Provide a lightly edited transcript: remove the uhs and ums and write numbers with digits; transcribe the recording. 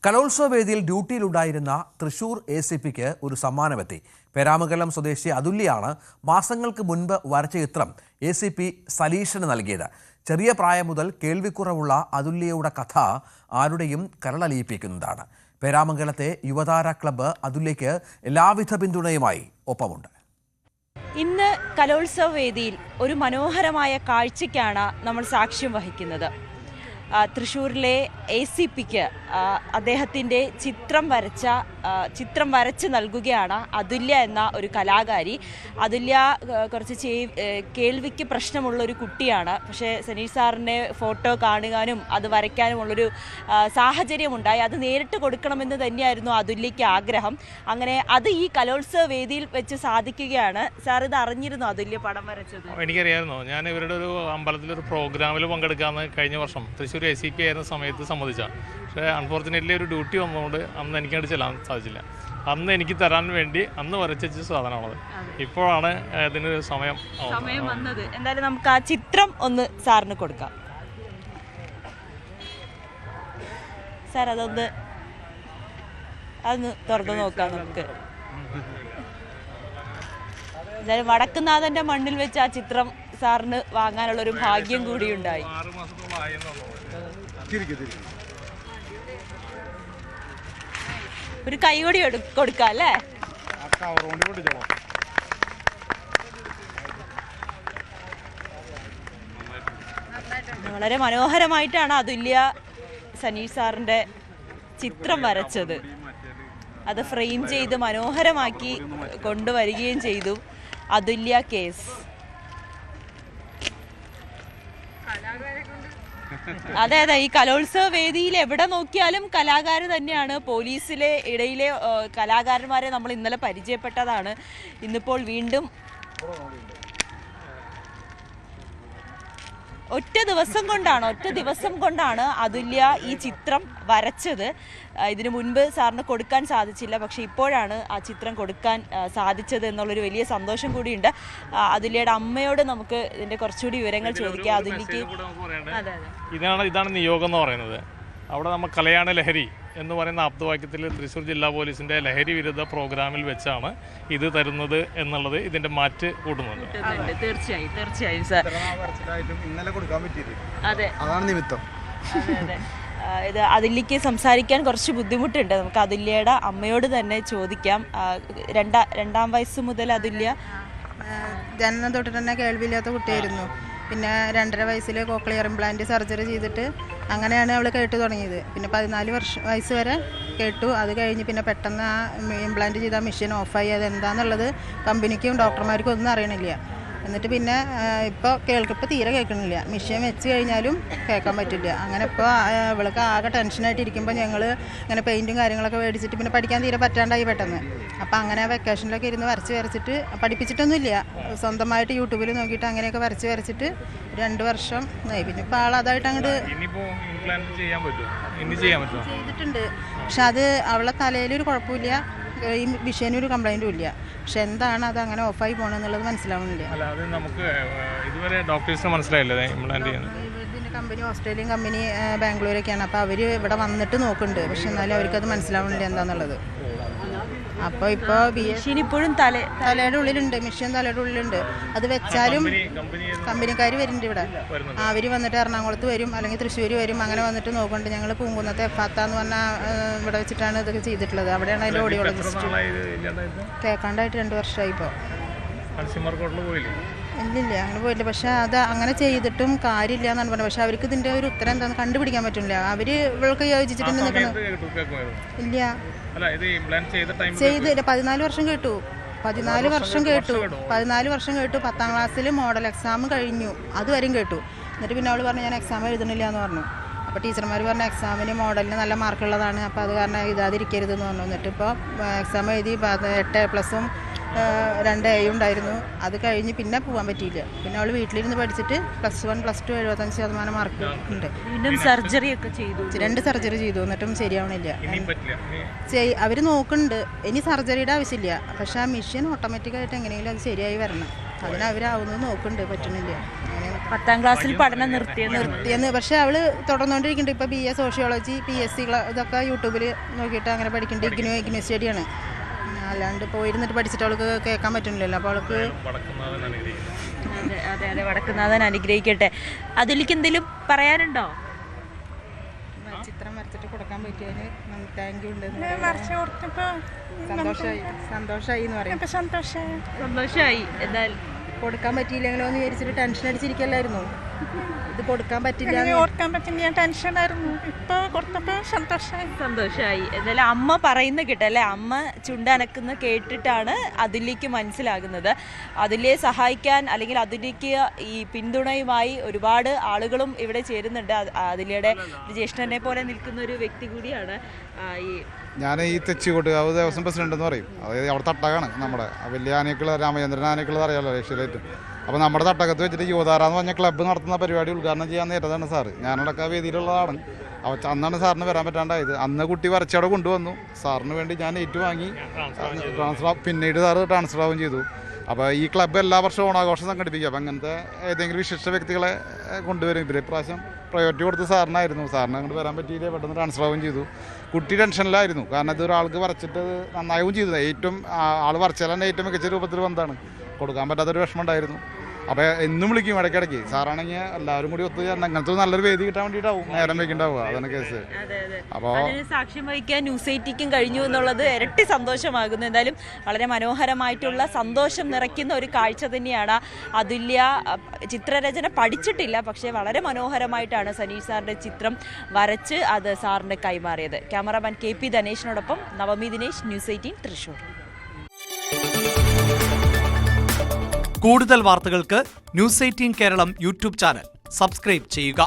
കലോത്സവ വേദിയിൽ ഡ്യൂട്ടിയിലുണ്ടായിരുന്ന തൃശൂർ ACPക്ക് ഒരു സമ്മാനമെത്തി. പേരാമംഗലം സ്വദേശി അതുല്യാണ് മാസങ്ങൾക്ക് മുൻപ് വരച്ച ചിത്രം ACP സലീഷിന് നൽകിയത്. ചെറിയ പ്രായം മുതൽ കേൾവിക്കുറവുള്ള അതുല്യയുടെ കഥ ആരുടെയും കരളലിയിപ്പിക്കുന്നതാണ്. പേരാമംഗലത്തെ യുവതാര ക്ലബ്ബ് അതുല്യയ്ക്ക് എല്ലാവിധ പിന്തുണയുമായി ഒപ്പമുണ്ട്. ഇന്ന് കലോത്സവ വേദിയിൽ ഒരു മനോഹരമായ കാഴ്ചയ്ക്കാണ് നമ്മൾ സാക്ഷ്യം വഹിക്കുന്നത്. തൃശ്ശൂരിലെ ACPക്ക് അദ്ദേഹത്തിൻ്റെ ചിത്രം വരച്ച് നൽകുകയാണ് അതുല്യ എന്ന ഒരു കലാകാരി. അതുല്യ കുറച്ച് കേൾവിക്ക് പ്രശ്നമുള്ളൊരു കുട്ടിയാണ്. പക്ഷേ സനീഷ് സാറിൻ്റെ ഫോട്ടോ കാണുവാനും അത് വരയ്ക്കാനുമുള്ളൊരു സാഹചര്യമുണ്ടായി. അത് നേരിട്ട് കൊടുക്കണമെന്ന് തന്നെയായിരുന്നു അതുല്യയ്ക്ക് ആഗ്രഹം. അങ്ങനെ അത് ഈ കലോത്സവ വേദിയിൽ വെച്ച് സാധിക്കുകയാണ്. സാർ ഇത് അറിഞ്ഞിരുന്നു അതുല്യ പടം വരച്ചത്? എനിക്കറിയാമായിരുന്നു. ഞാൻ ഇവരുടെ ഒരു അമ്പലത്തിലൊരു പ്രോഗ്രാമിൽ പങ്കെടുക്കാമെന്ന് കഴിഞ്ഞ വർഷം തൃശ്ശൂർ ACP ആയിരുന്ന സമയത്ത് സമ്മതിച്ചാണ്. പക്ഷേ അൺഫോർച്ചുനേറ്റ്ലി ഒരു ഡ്യൂട്ടി വന്നതുകൊണ്ട് അന്ന് എനിക്കത് ചെല്ലാൻ സാധിച്ചില്ല. അന്ന് എനിക്ക് തരാൻ വേണ്ടി അന്ന് വരച്ച സാധനമാണത്. ഇപ്പോഴാണ് ഇതിന് സമയം വന്നത്. എന്തായാലും നമുക്ക് ആ ചിത്രം ഒന്ന് സാറിന് കൊടുക്കാം. സാർ അതൊന്ന് തുറന്നു നോക്കാം നമുക്ക്. എന്തായാലും വടക്കുന്നാഥന്റെ മണ്ണിൽ വെച്ച് ആ ചിത്രം സാറിന് വാങ്ങാനുള്ള ഒരു ഭാഗ്യം കൂടി ഉണ്ടായി. ഒരു കൈകൊടി കൊടുക്കാം അല്ലേ? വളരെ മനോഹരമായിട്ടാണ് അതുല്യ സനീഷ് സാറിന്റെ ചിത്രം വരച്ചത്. അത് ഫ്രെയിം ചെയ്ത് മനോഹരമാക്കി കൊണ്ടുവരികയും ചെയ്തു. അതുല്യ കേസ്. അതെ, ഈ കലോത്സവ വേദിയിൽ എവിടെ നോക്കിയാലും കലാകാരൻ തന്നെയാണ്. പോലീസിലെ ഇടയിലെ കലാകാരന്മാരെ നമ്മൾ ഇന്നലെ പരിചയപ്പെട്ടതാണ്. ഇന്നിപ്പോൾ വീണ്ടും ഒറ്റ ദിവസം കൊണ്ടാണ് അതുല്യ ഈ ചിത്രം വരച്ചത്. ഇതിനു മുൻപ് സാറിന് കൊടുക്കാൻ സാധിച്ചില്ല. പക്ഷെ ഇപ്പോഴാണ് ആ ചിത്രം കൊടുക്കാൻ സാധിച്ചത് എന്നുള്ളൊരു വലിയ സന്തോഷം കൂടിയുണ്ട്. അതുല്യയുടെ അമ്മയോട് നമുക്ക് ഇതിന്റെ കുറച്ചുകൂടി വിവരങ്ങൾ ചോദിക്കാം. അതുല്യക്ക് ഇതാണ് നിയോഗം എന്ന് പറയുന്നത്. അവിടെ നമ്മൾ കലയാണ് ലഹരി എന്ന് പറയുന്ന ആപ്തവാക്യത്തിൽ തൃശ്ശൂർ ജില്ലാ പോലീസിന്റെ ലഹരി വിരുദ്ധ പ്രോഗ്രാമിൽ വെച്ചാണ് ഇത് തരുന്നത് എന്നുള്ളത് ഇതിന്റെ മാറ്റ് കൂട്ടുന്നുണ്ട്. തീർച്ചയായും സാർ. അതാണ് നിമിത്തം. ഇത് അതുല്യക്ക് സംസാരിക്കാൻ കുറച്ച് ബുദ്ധിമുട്ടുണ്ട്. നമുക്ക് അതുല്യയുടെ അമ്മയോട് തന്നെ ചോദിക്കാം. രണ്ടാം വയസ്സ് മുതൽ അതുല്യ ജനനം തൊട്ട് തന്നെ കേൾവിയില്ലാത്ത കുട്ടിയായിരുന്നു. പിന്നെ 2.5 വയസ്സിൽ കോക്ലിയർ ഇംപ്ലാന്റ് സർജറി ചെയ്തിട്ട് അങ്ങനെയാണ് അവൾ കേട്ടു തുടങ്ങിയത്. പിന്നെ 14 വയസ്സ് വരെ കേട്ടു. അത് കഴിഞ്ഞ് പിന്നെ പെട്ടെന്ന് ആ ഇംപ്ലാന്റ് ചെയ്ത മെഷീൻ ഓഫായി. അത് എന്താണെന്നുള്ളത് കമ്പനിക്കും ഡോക്ടർമാർക്കും ഒന്നും അറിയണില്ല. എന്നിട്ട് പിന്നെ ഇപ്പോൾ തീരെ കേൾക്കണില്ല. മെഷീൻ വെച്ച് കഴിഞ്ഞാലും കേൾക്കാൻ പറ്റില്ല. അങ്ങനെ ഇപ്പോൾ അവൾക്ക് ആകെ ടെൻഷനായിട്ട് ഇരിക്കുമ്പോൾ ഞങ്ങൾ ഇങ്ങനെ പെയിൻറ്റും കാര്യങ്ങളൊക്കെ മേടിച്ചിട്ട് പിന്നെ പഠിക്കാൻ തീരെ പറ്റാണ്ടായി പെട്ടെന്ന്. അപ്പോൾ അങ്ങനെ വെക്കേഷനിലൊക്കെ ഇരുന്ന് വരച്ചിട്ട് പഠിപ്പിച്ചിട്ടൊന്നുമില്ല. സ്വന്തമായിട്ട് യൂട്യൂബിൽ നോക്കിയിട്ട് അങ്ങനെയൊക്കെ വരച്ചിട്ട് 2 വർഷം ആയി. പിന്നെ ഇപ്പോൾ അതായിട്ട് അങ്ങോട്ട് ചെയ്തിട്ടുണ്ട്. പക്ഷെ അത് അവളെ തലയിലൊരു കുഴപ്പമില്ല, ഈ വിഷയനൊരു കംപ്ലൈൻറ്റും ഇല്ല. പക്ഷെ എന്താണ് അത് അങ്ങനെ ഓഫായി പോകണമെന്നുള്ളത് മനസ്സിലാവുന്നില്ല. ഇതിൻ്റെ കമ്പനി ഓസ്ട്രേലിയൻ കമ്പനി ബാംഗ്ലൂരൊക്കെയാണ്. അപ്പോൾ അവർ ഇവിടെ വന്നിട്ട് നോക്കുന്നുണ്ട്. പക്ഷെ എന്നാലും അവർക്കത് മനസ്സിലാവുന്നില്ല എന്താണെന്നുള്ളത്. അപ്പോൾ മെഷീൻ ഇപ്പോഴും തലയുടെ ഉള്ളിലുണ്ട്. മെഷീൻ തലയുടെ ഉള്ളിലുണ്ട്. അത് വെച്ചാലും കമ്പനിക്കാർ വരുന്നുണ്ട് ഇവിടെ. അവർ വന്നിട്ട് എറണാകുളത്ത് വരും, അല്ലെങ്കിൽ തൃശ്ശൂർ വരും. അങ്ങനെ വന്നിട്ട് നോക്കുന്നുണ്ട്. ഞങ്ങൾ പൂങ്കുന്നത്തെ എഫാത്ത എന്ന് പറഞ്ഞാൽ ഇവിടെ വെച്ചിട്ടാണ് ഇതൊക്കെ ചെയ്തിട്ടുള്ളത്. അവിടെയാണ് അതിൻ്റെ ഓഡിയോളജിസ്റ്റ്. കേൾക്കാണ്ടായിട്ട് 2 വർഷമായി ഇപ്പോൾ. ഇല്ലില്ല, അങ്ങനെ പോയില്ല. പക്ഷെ അത് അങ്ങനെ ചെയ്തിട്ടും കാര്യമില്ല എന്നാണ് പറഞ്ഞത്. പക്ഷെ അവർക്ക് ഇതിൻ്റെ ഒരു ഉത്തരം എന്താണെന്ന് കണ്ടുപിടിക്കാൻ പറ്റില്ല. അവർ ഇവൾക്ക് യോജിച്ചിട്ട് നിൽക്കണം. ഇല്ല, ചെയ്ത് 14 വർഷം കേട്ടു. 14 വർഷം കേട്ടു. 10ാം ക്ലാസ്സിൽ മോഡൽ എക്സാം കഴിഞ്ഞു, അതുവരെയും കേട്ടു. എന്നിട്ട് പിന്നെ അവൾ പറഞ്ഞു ഞാൻ എക്സാം എഴുതണില്ല എന്ന് പറഞ്ഞു. അപ്പോൾ ടീച്ചർമാർ പറഞ്ഞു എക്സാമിന് മോഡലിന് നല്ല മാർക്കുള്ളതാണ്, അപ്പോൾ അത് കാരണം എഴുതാതിരിക്കരുതെന്ന് പറഞ്ഞു. എന്നിട്ട് ഇപ്പോൾ എക്സാം എഴുതി 8A+ഉം 2A ഉണ്ടായിരുന്നു. അത് കഴിഞ്ഞ് പിന്നെ പോകാൻ പറ്റിയില്ല. പിന്നെ അവൾ വീട്ടിലിരുന്ന് പഠിച്ചിട്ട് +1 +2 75% മാർക്ക് ഉണ്ട്. വീണ്ടും സർജറി ഒക്കെ ചെയ്തു. 2 സർജറി ചെയ്തു, എന്നിട്ടും ശരിയാവണില്ല. അവർ നോക്കുന്നുണ്ട്. ഇനി സർജറിയുടെ ആവശ്യമില്ല. പക്ഷെ ആ മെഷീൻ ഓട്ടോമാറ്റിക്കായിട്ട് എങ്ങനെയെങ്കിലും അത് ശരിയായി വരണം. അതിനവരാവുന്നത് നോക്കുന്നുണ്ട്. പറ്റണില്ല. അങ്ങനെയാണ്. 10ാം ക്ലാസ്സിൽ പഠനം നിർത്തിയെന്ന് നിർത്തിയെന്ന്. പക്ഷെ അവള് തുടർന്നുകൊണ്ടിരിക്കുന്നുണ്ട്. ഇപ്പോൾ BA സോഷ്യോളജി PSC ഇതൊക്കെ യൂട്യൂബിൽ നോക്കിയിട്ട് അങ്ങനെ പഠിക്കുന്നുണ്ട്. ഇഗ്നോ സ്റ്റഡിയാണ്. അല്ലാണ്ട് പോയിരുന്നിട്ട് പഠിച്ചിട്ട് അവൾക്ക് കേൾക്കാൻ പറ്റുന്നില്ലല്ലോ. അപ്പോൾ അവൾക്ക് അതെ അതെ വടക്കുന്നാഥൻ അനുഗ്രഹിക്കട്ടെ. അതിലേക്ക് എന്തെങ്കിലും പറയാനുണ്ടോ? ചിത്രം വരച്ചിട്ട് കൊടുക്കാൻ പറ്റിയതിന് താങ്ക് യു ഉണ്ട്. സന്തോഷമായി എന്ന് പറയും. സന്തോഷമായി. എന്തായാലും കൊടുക്കാൻ പറ്റിയില്ലെങ്കിലോ എന്ന് വിചാരിച്ചിട്ട് ടെൻഷൻ അടിച്ചിരിക്കല്ലായിരുന്നു. ഇത് കൊടുക്കാൻ പറ്റില്ല, ഓർക്കാൻ പറ്റില്ല, ടെൻഷനായിരുന്നു. ഇപ്പൊ കൊടുത്തപ്പോ സന്തോഷമായി. എന്തായാലും അമ്മ പറയുന്ന കേട്ടല്ലേ, അമ്മ ചുണ്ടനക്കുന്ന കേട്ടിട്ടാണ് അതിലേക്ക് മനസ്സിലാകുന്നത്. അതിലെ സഹായിക്കാൻ അല്ലെങ്കിൽ അതിലേക്ക് ഈ പിന്തുണയുമായി ഒരുപാട് ആളുകളും ഇവിടെ ചേരുന്നുണ്ട്. അതിലയുടെ ഒരു ജ്യേഷ്ഠനെ പോലെ നിൽക്കുന്ന ഒരു വ്യക്തി കൂടിയാണ് ഞാൻ ഈ തെച്ചിക്കോട്ടുകാവ് ദേവസ്വം പ്രസിഡന്റ് എന്ന് പറയും. അതായത് അവിടെ തട്ടകമാണ് നമ്മുടെ വലിയ ആനകൾ, രാമചന്ദ്രൻ ആനകൾ അറിയാമല്ലോ ഏഷ്യയിലായിട്ട്. അപ്പോൾ നമ്മുടെ തട്ടകത്ത് വെച്ചിട്ട് യുവതാര എന്ന് പറഞ്ഞ ക്ലബ്ബ് നടത്തുന്ന പരിപാടി ഉദ്ഘാടനം ചെയ്യാൻ നേരത്താണ് സാറ്. ഞാനടക്കം വേദിയിലുള്ളതാണ്. അന്നാണ് സാറിന് വരാൻ പറ്റാണ്ടായത്. അന്ന് കുട്ടി വരച്ചവിടെ കൊണ്ടുവന്നു. സാറിന് വേണ്ടി ഞാൻ ഏറ്റുവാങ്ങി പിന്നീട് സാറ് ട്രാൻസ്ഫർ ആവുകയും ചെയ്തു. അപ്പോൾ ഈ ക്ലബ്ബ് എല്ലാ വർഷവും ഓണാഘോഷം സംഘടിപ്പിക്കും. അപ്പോൾ അങ്ങനത്തെ ഏതെങ്കിലും വിശിഷ്ട വ്യക്തികളെ കൊണ്ടുവരും. ഇവരെ പ്രാവശ്യം പ്രയോറിറ്റി കൊടുത്ത് സാറിനായിരുന്നു. സാറിന് അങ്ങോട്ട് വരാൻ പറ്റിയില്ല, പെട്ടെന്ന് ട്രാൻസ്ഫർ ആവുകയും ചെയ്തു. കുട്ടി ടെൻഷനിലായിരുന്നു. കാരണം ഇത് ഒരാൾക്ക് വരച്ചിട്ട് നന്നാവുകയും ചെയ്തു. ഏറ്റവും ആൾ വരച്ചാൽ തന്നെ ഏറ്റവും മികച്ച രൂപത്തിൽ വന്നതാണ്. കൊടുക്കാൻ പറ്റാത്തൊരു വിഷമം ഉണ്ടായിരുന്നു. അപ്പോൾ എന്നും വിളിക്കും ഇടയ്ക്കിടയ്ക്ക്. സാറാണെങ്കിൽ എല്ലാവരും കൂടി ഒത്തു ചേർന്ന് അങ്ങനത്തെ നല്ലൊരു വേദി കിട്ടാൻ വേണ്ടിയിട്ടാവും നേരം വയ്ക്കുണ്ടാവുക. അതാണ് കേസ്. അപ്പോൾ സാക്ഷ്യം വഹിക്കാൻ ന്യൂസ് 8ക്കും കഴിഞ്ഞു എന്നുള്ളത് ഇരട്ടി സന്തോഷമാകുന്നു. എന്തായാലും വളരെ മനോഹരമായിട്ടുള്ള സന്തോഷം നിറയ്ക്കുന്ന ഒരു കാഴ്ച തന്നെയാണ്. അതുല്യ ചിത്രരചന പഠിച്ചിട്ടില്ല, പക്ഷേ വളരെ മനോഹരമായിട്ടാണ് സനീഷ് സാറിൻ്റെ ചിത്രം വരച്ച് അത് സാറിന് കൈമാറിയത്. ക്യാമറാമാൻ KP ധനേഷിനോടൊപ്പം നവമി ദിനേശ്, ന്യൂസ് 18 തൃശ്ശൂർ. കൂടുതൽ വാർത്തകൾക്ക് news 18 Keralam YouTube channel subscribe ചെയ്യുക.